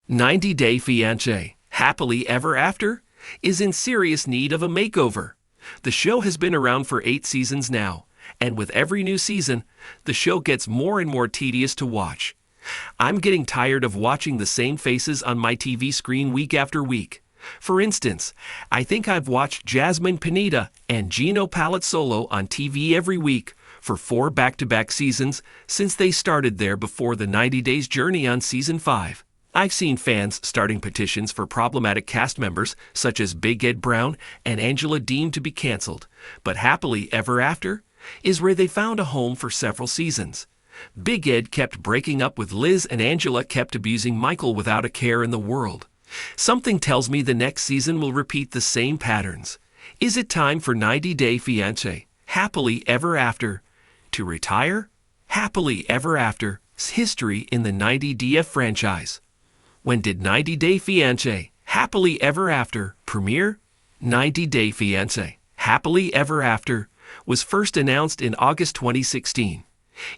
90-Day Fiancé, Happily Ever After, is in serious need of a makeover. The show has been around for 8 seasons now, and with every new season, the show gets more and more tedious to watch. I'm getting tired of watching the same faces on my TV screen week after week. For instance, I think I've watched Jasmine Pineda and Gino Palazzolo on TV every week for 4 back-to-back seasons since they started there before the 90 Days journey on Season 5. I've seen fans starting petitions for problematic cast members such as Big Ed Brown and Angela deemed to be canceled, but Happily Ever After is where they found a home for several seasons. Big Ed kept breaking up with Liz and Angela kept abusing Michael without a care in the world. Something tells me the next season will repeat the same patterns. Is it time for 90-Day Fiancé, Happily Ever After, to retire? Happily Ever After's history in the 90DF franchise. When did 90-Day Fiancé, Happily Ever After premiere? 90-Day Fiancé, Happily Ever After was first announced in August 2016.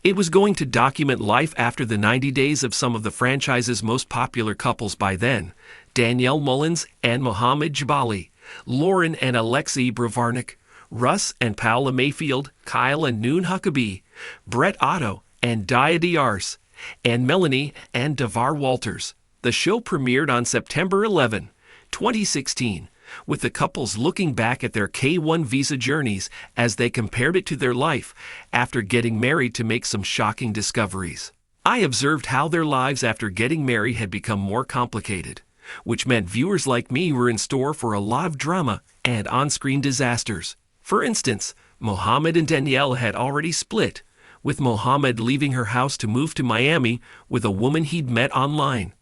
It was going to document life after the 90 days of some of the franchise's most popular couples by then, Danielle Mullins and Mohamed Jabali, Lauren and Alexei Bravarnik, Russ and Paola Mayfield, Kyle and Noon Huckabee, Brett Otto and Dia Diarse, and Melanie and Davar Walters. The show premiered on September 11, 2016, with the couples looking back at their K-1 visa journeys as they compared it to their life after getting married to make some shocking discoveries. I observed how their lives after getting married had become more complicated, which meant viewers like me were in store for a lot of drama and on-screen disasters. For instance, Mohamed and Danielle had already split, with Mohamed leaving her house to move to Miami with a woman he'd met online.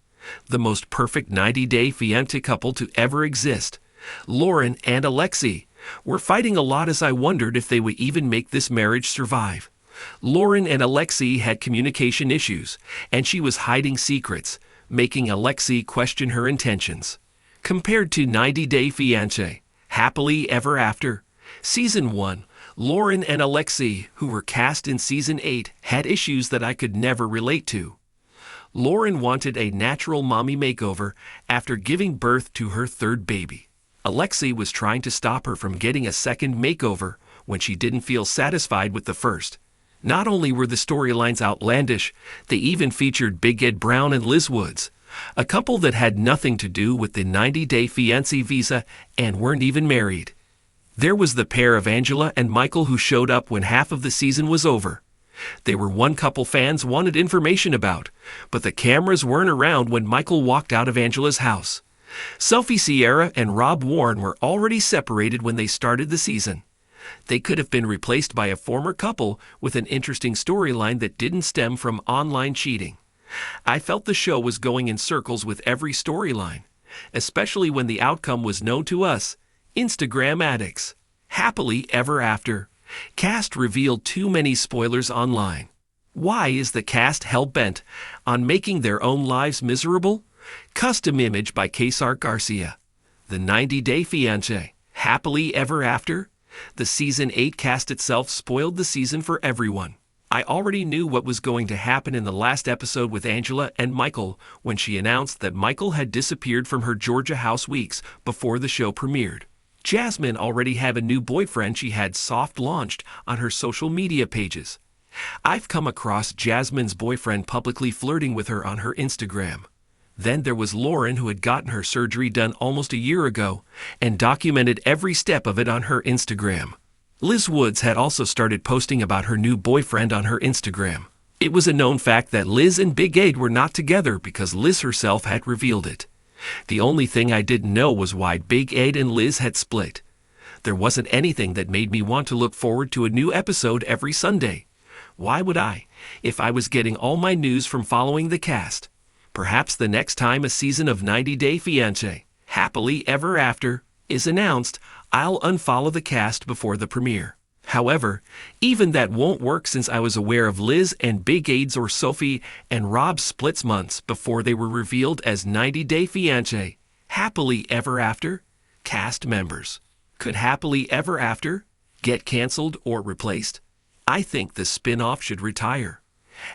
The most perfect 90-Day Fiancé couple to ever exist. Lauren and Alexei were fighting a lot as I wondered if they would even make this marriage survive. Lauren and Alexei had communication issues, and she was hiding secrets, making Alexei question her intentions. Compared to 90-Day Fiancé, Happily Ever After, Season 1, Lauren and Alexei, who were cast in Season 8, had issues that I could never relate to. Lauren wanted a natural mommy makeover after giving birth to her 3rd baby. Alexei was trying to stop her from getting a second makeover when she didn't feel satisfied with the first. Not only were the storylines outlandish, they even featured Big Ed Brown and Liz Woods, a couple that had nothing to do with the 90-Day Fiancé visa and weren't even married. There was the pair of Angela and Michael who showed up when half of the season was over. They were one couple fans wanted information about, but the cameras weren't around when Michael walked out of Angela's house. Sophie Sierra and Rob Warren were already separated when they started the season. They could have been replaced by a former couple with an interesting storyline that didn't stem from online cheating. I felt the show was going in circles with every storyline, especially when the outcome was known to us, Instagram addicts. Happily Ever After. Cast revealed too many spoilers online. Why is the cast hell-bent on making their own lives miserable? Custom image by Kesar Garcia. The 90-Day Fiancé, Happily Ever After. The Season 8 cast itself spoiled the season for everyone. I already knew what was going to happen in the last episode with Angela and Michael when she announced that Michael had disappeared from her Georgia house weeks before the show premiered. Jasmine already had a new boyfriend she had soft-launched on her social media pages. I've come across Jasmine's boyfriend publicly flirting with her on her Instagram. Then there was Lauren, who had gotten her surgery done almost a year ago and documented every step of it on her Instagram. Liz Woods had also started posting about her new boyfriend on her Instagram. It was a known fact that Liz and Big Ed were not together because Liz herself had revealed it. The only thing I didn't know was why Big Ed and Liz had split. There wasn't anything that made me want to look forward to a new episode every Sunday. Why would I, if I was getting all my news from following the cast? Perhaps the next time a season of 90-Day Fiancé, Happily Ever After, is announced, I'll unfollow the cast before the premiere. However, even that won't work since I was aware of Liz and Big Ed's or Sophie and Rob's splits months before they were revealed as 90-Day Fiancé, Happily Ever After cast members. Could Happily Ever After get canceled or replaced? I think the spin-off should retire.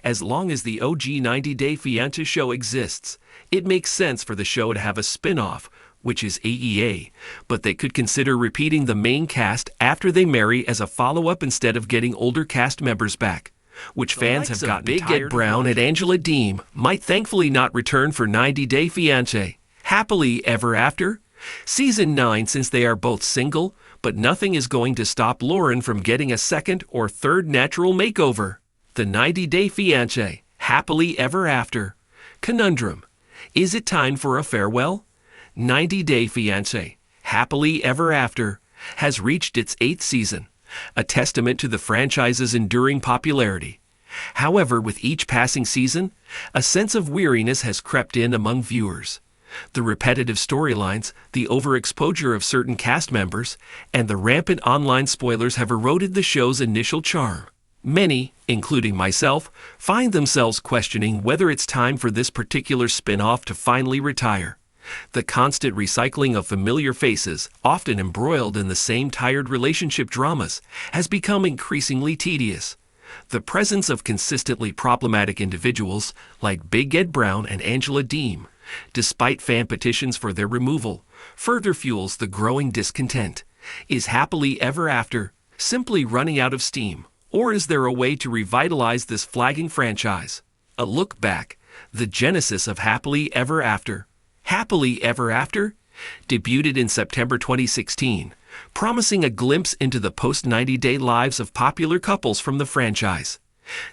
As long as the OG 90-Day Fiancé show exists, it makes sense for the show to have a spin-off, which is AEA, but they could consider repeating the main cast after they marry as a follow-up instead of getting older cast members back, which fans have gotten tired of. Big Ed Brown and Angela Deem might thankfully not return for 90-Day Fiancé. Happily Ever After? Season 9, since they are both single, but nothing is going to stop Lauren from getting a second or third natural makeover. The 90-Day Fiancé, Happily Ever After. Conundrum. Is it time for a farewell? 90-Day Fiancé, Happily Ever After, has reached its 8th season, a testament to the franchise's enduring popularity. However, with each passing season, a sense of weariness has crept in among viewers. The repetitive storylines, the overexposure of certain cast members, and the rampant online spoilers have eroded the show's initial charm. Many, including myself, find themselves questioning whether it's time for this particular spin-off to finally retire. The constant recycling of familiar faces, often embroiled in the same tired relationship dramas, has become increasingly tedious. The presence of consistently problematic individuals like Big Ed Brown and Angela Deem, despite fan petitions for their removal, further fuels the growing discontent. Is Happily Ever After simply running out of steam, or is there a way to revitalize this flagging franchise? A look back, the genesis of Happily Ever After. Happily Ever After debuted in September 2016, promising a glimpse into the post-90-day lives of popular couples from the franchise.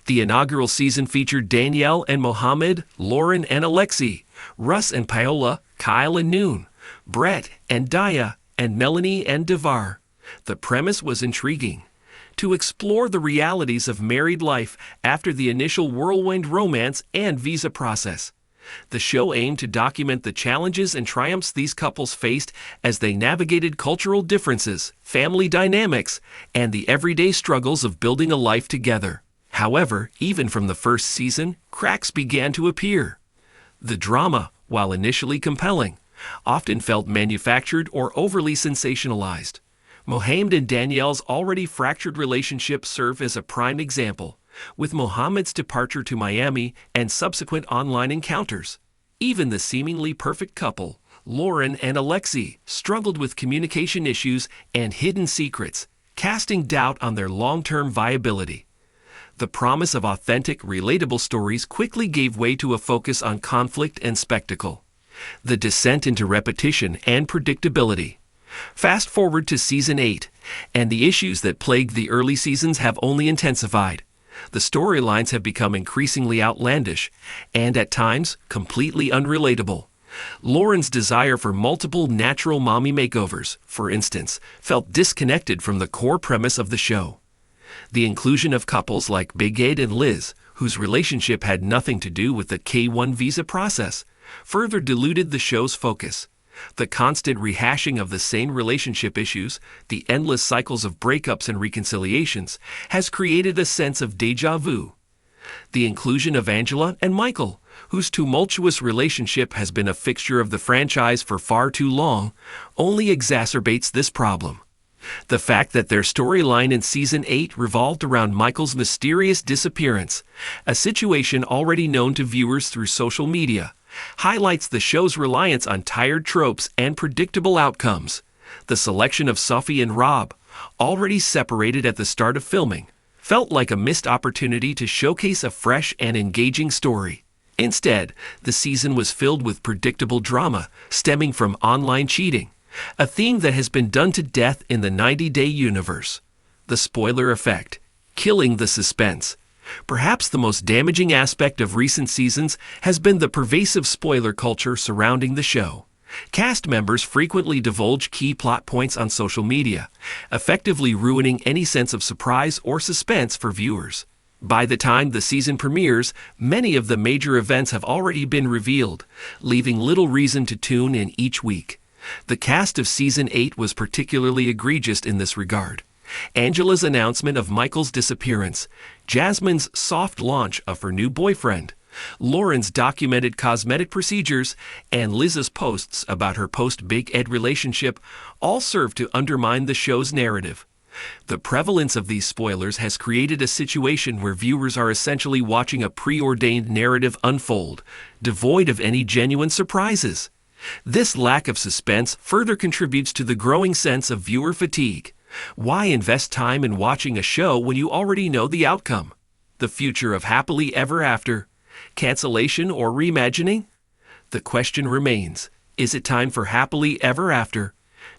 The inaugural season featured Danielle and Mohammed, Lauren and Alexi, Russ and Paola, Kyle and Noon, Brett and Daya, and Melanie and Devar. The premise was intriguing: to explore the realities of married life after the initial whirlwind romance and visa process. The show aimed to document the challenges and triumphs these couples faced as they navigated cultural differences, family dynamics, and the everyday struggles of building a life together. However, even from the first season, cracks began to appear. The drama, while initially compelling, often felt manufactured or overly sensationalized. Mohammed and Danielle's already fractured relationship serve as a prime example, with Mohammed's departure to Miami and subsequent online encounters. Even the seemingly perfect couple, Lauren and Alexi, struggled with communication issues and hidden secrets, casting doubt on their long-term viability. The promise of authentic, relatable stories quickly gave way to a focus on conflict and spectacle. The descent into repetition and predictability. Fast forward to Season 8, and the issues that plagued the early seasons have only intensified. The storylines have become increasingly outlandish, and at times, completely unrelatable. Lauren's desire for multiple natural mommy makeovers, for instance, felt disconnected from the core premise of the show. The inclusion of couples like Big Ed and Liz, whose relationship had nothing to do with the K-1 visa process, further diluted the show's focus. The constant rehashing of the same relationship issues, the endless cycles of breakups and reconciliations, has created a sense of déjà vu. The inclusion of Angela and Michael, whose tumultuous relationship has been a fixture of the franchise for far too long, only exacerbates this problem. The fact that their storyline in Season 8 revolved around Michael's mysterious disappearance, a situation already known to viewers through social media, highlights the show's reliance on tired tropes and predictable outcomes. The selection of Sophie and Rob, already separated at the start of filming, felt like a missed opportunity to showcase a fresh and engaging story. Instead, the season was filled with predictable drama stemming from online cheating, a theme that has been done to death in the 90-Day universe. The spoiler effect, killing the suspense. Perhaps the most damaging aspect of recent seasons has been the pervasive spoiler culture surrounding the show. Cast members frequently divulge key plot points on social media, effectively ruining any sense of surprise or suspense for viewers. By the time the season premieres, many of the major events have already been revealed, leaving little reason to tune in each week. The cast of Season 8 was particularly egregious in this regard. Angela's announcement of Michael's disappearance, Jasmine's soft launch of her new boyfriend, Lauren's documented cosmetic procedures, and Liz's posts about her post-Big Ed relationship all serve to undermine the show's narrative. The prevalence of these spoilers has created a situation where viewers are essentially watching a preordained narrative unfold, devoid of any genuine surprises. This lack of suspense further contributes to the growing sense of viewer fatigue. Why invest time in watching a show when you already know the outcome? The future of happily ever after? Cancellation or reimagining? The question remains, is it time for happily ever after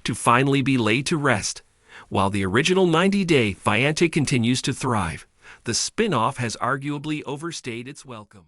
to finally be laid to rest? While the original 90-day Fiancé continues to thrive, the spin-off has arguably overstayed its welcome.